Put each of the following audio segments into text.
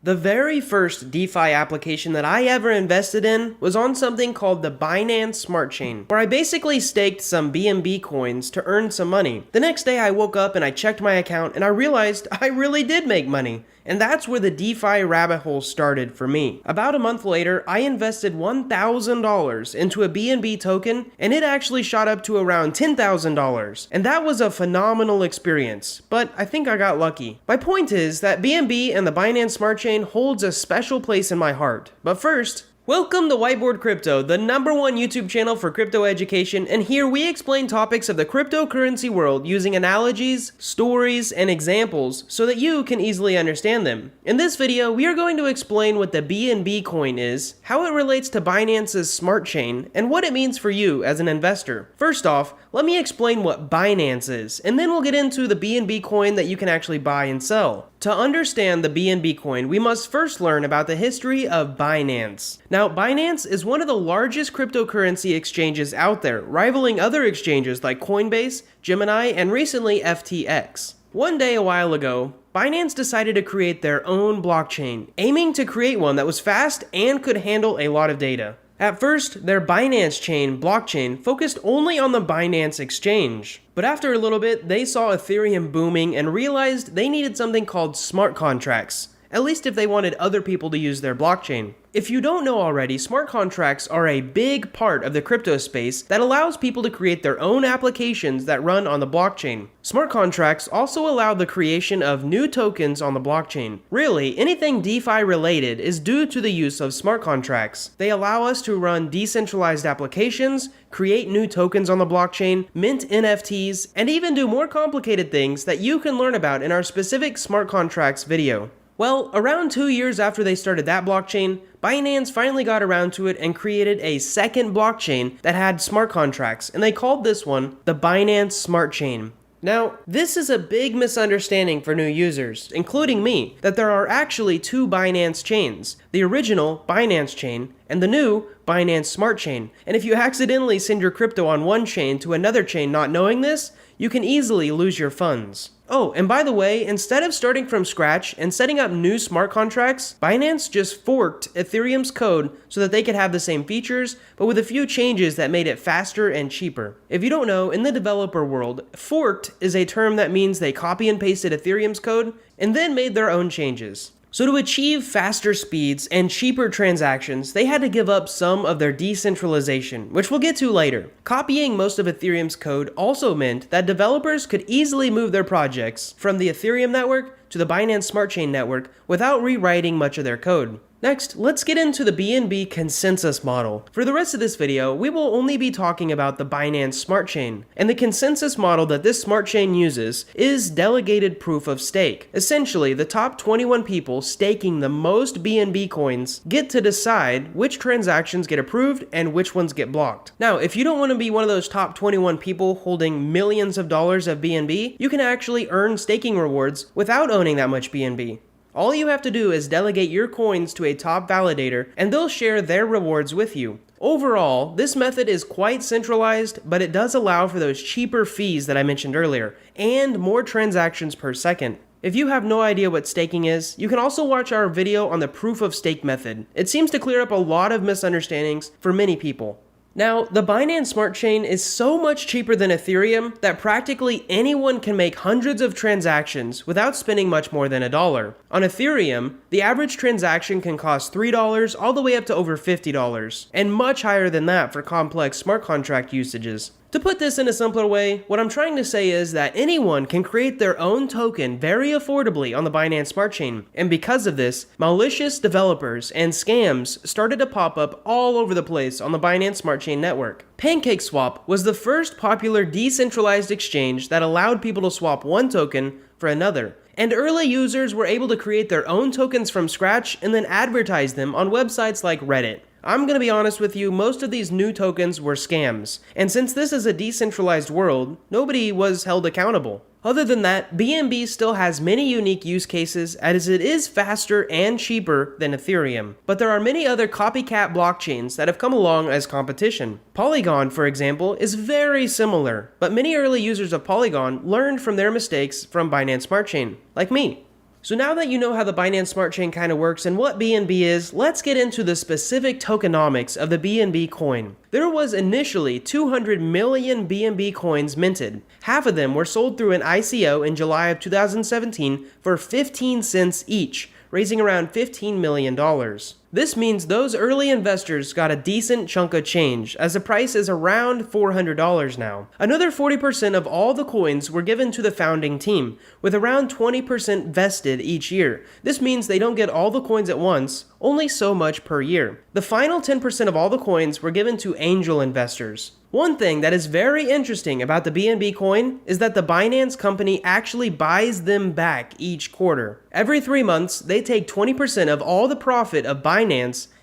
The very first DeFi application that I ever invested in was on something called the Binance Smart Chain, where I basically staked some BNB coins to earn some money. The next day I woke up and I checked my account and I realized I really did make money. And that's where the DeFi rabbit hole started for me. About a month later, I invested $1,000 into a BNB token, and it actually shot up to around $10,000. And that was a phenomenal experience, but I think I got lucky. My point is that BNB and the Binance Smart Chain holds a special place in my heart. But first, welcome to Whiteboard Crypto, the #1 YouTube channel for crypto education, and here we explain topics of the cryptocurrency world using analogies, stories, and examples so that you can easily understand them. In this video, we are going to explain what the BNB coin is, how it relates to Binance's smart chain, and what it means for you as an investor. First off, let me explain what Binance is, and then we'll get into the BNB coin that you can actually buy and sell. To understand the BNB coin, we must first learn about the history of Binance. Now, Binance is one of the largest cryptocurrency exchanges out there, rivaling other exchanges like Coinbase, Gemini, and recently FTX. One day a while ago, Binance decided to create their own blockchain, aiming to create one that was fast and could handle a lot of data. At first, their Binance Chain blockchain focused only on the Binance exchange. But after a little bit, they saw Ethereum booming and realized they needed something called smart contracts, at least if they wanted other people to use their blockchain. If you don't know already, smart contracts are a big part of the crypto space that allows people to create their own applications that run on the blockchain. Smart contracts also allow the creation of new tokens on the blockchain. Really, anything DeFi related is due to the use of smart contracts. They allow us to run decentralized applications, create new tokens on the blockchain, mint NFTs, and even do more complicated things that you can learn about in our specific smart contracts video. Well, around 2 years after they started that blockchain, Binance finally got around to it and created a second blockchain that had smart contracts, and they called this one the Binance Smart Chain. Now, this is a big misunderstanding for new users, including me, that there are actually two Binance chains, the original Binance Chain and the new Binance Smart Chain. And if you accidentally send your crypto on one chain to another chain not knowing this, you can easily lose your funds. Oh, and by the way, instead of starting from scratch and setting up new smart contracts, Binance just forked Ethereum's code so that they could have the same features, but with a few changes that made it faster and cheaper. If you don't know, in the developer world, forked is a term that means they copy and pasted Ethereum's code and then made their own changes. So to achieve faster speeds and cheaper transactions, they had to give up some of their decentralization, which we'll get to later. Copying most of Ethereum's code also meant that developers could easily move their projects from the Ethereum network to the Binance Smart Chain network without rewriting much of their code. Next, let's get into the BNB consensus model. For the rest of this video, we will only be talking about the Binance Smart Chain. And the consensus model that this smart chain uses is delegated proof of stake. Essentially, the top 21 people staking the most BNB coins get to decide which transactions get approved and which ones get blocked. Now, if you don't want to be one of those top 21 people holding millions of dollars of BNB, you can actually earn staking rewards without owning that much BNB. All you have to do is delegate your coins to a top validator and they'll share their rewards with you. Overall, this method is quite centralized, but it does allow for those cheaper fees that I mentioned earlier, and more transactions per second. If you have no idea what staking is, you can also watch our video on the proof of stake method. It seems to clear up a lot of misunderstandings for many people. Now, the Binance Smart Chain is so much cheaper than Ethereum that practically anyone can make hundreds of transactions without spending much more than $1. On Ethereum, the average transaction can cost $3 all the way up to over $50, and much higher than that for complex smart contract usages. To put this in a simpler way, what I'm trying to say is that anyone can create their own token very affordably on the Binance Smart Chain, and because of this, malicious developers and scams started to pop up all over the place on the Binance Smart Chain network. PancakeSwap was the first popular decentralized exchange that allowed people to swap one token for another. And early users were able to create their own tokens from scratch and then advertise them on websites like Reddit. I'm gonna be honest with you, most of these new tokens were scams, and since this is a decentralized world, nobody was held accountable. Other than that, BNB still has many unique use cases as it is faster and cheaper than Ethereum. But there are many other copycat blockchains that have come along as competition. Polygon, for example, is very similar, but many early users of Polygon learned from their mistakes from Binance Smart Chain, like me. So now that you know how the Binance Smart Chain kind of works and what BNB is, let's get into the specific tokenomics of the BNB coin. There was initially 200 million BNB coins minted. Half of them were sold through an ICO in July of 2017 for 15 cents each, raising around $15 million. This means those early investors got a decent chunk of change, as the price is around $400 now. Another 40% of all the coins were given to the founding team, with around 20% vested each year. This means they don't get all the coins at once, only so much per year. The final 10% of all the coins were given to angel investors. One thing that is very interesting about the BNB coin is that the Binance company actually buys them back each quarter. Every 3 months, they take 20% of all the profit of Binance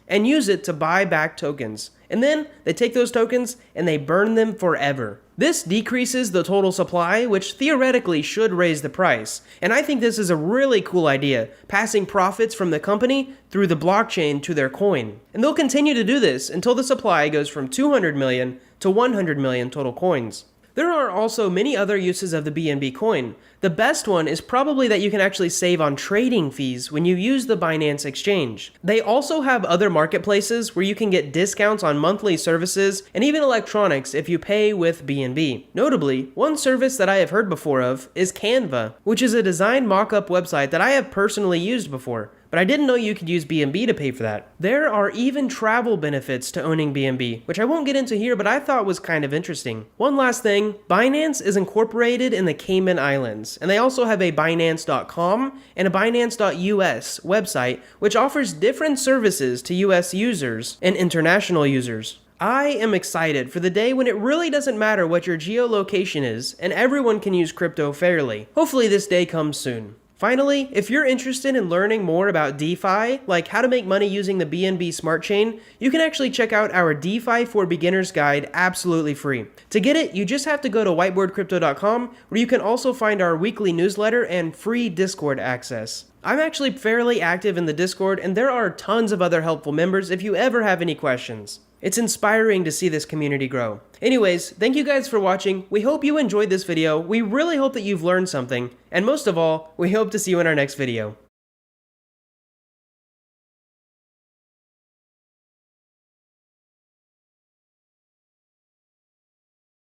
and use it to buy back tokens. And then they take those tokens and they burn them forever. This decreases the total supply, which theoretically should raise the price. And I think this is a really cool idea, passing profits from the company through the blockchain to their coin. And they'll continue to do this until the supply goes from 200 million to 100 million total coins. There are also many other uses of the BNB coin. The best one is probably that you can actually save on trading fees when you use the Binance exchange. They also have other marketplaces where you can get discounts on monthly services and even electronics if you pay with BNB. Notably, one service that I have heard before of is Canva, which is a design mock-up website that I have personally used before. But I didn't know you could use BNB to pay for that. There are even travel benefits to owning BNB, which I won't get into here, but I thought was kind of interesting. One last thing, Binance is incorporated in the Cayman Islands, and they also have a Binance.com and a Binance.us website, which offers different services to US users and international users. I am excited for the day when it really doesn't matter what your geolocation is, and everyone can use crypto fairly. Hopefully this day comes soon. Finally, if you're interested in learning more about DeFi, like how to make money using the BNB Smart Chain, you can actually check out our DeFi for Beginners guide absolutely free. To get it, you just have to go to whiteboardcrypto.com, where you can also find our weekly newsletter and free Discord access. I'm actually fairly active in the Discord, and there are tons of other helpful members if you ever have any questions. It's inspiring to see this community grow. Anyways, thank you guys for watching. We hope you enjoyed this video. We really hope that you've learned something. And most of all, we hope to see you in our next video.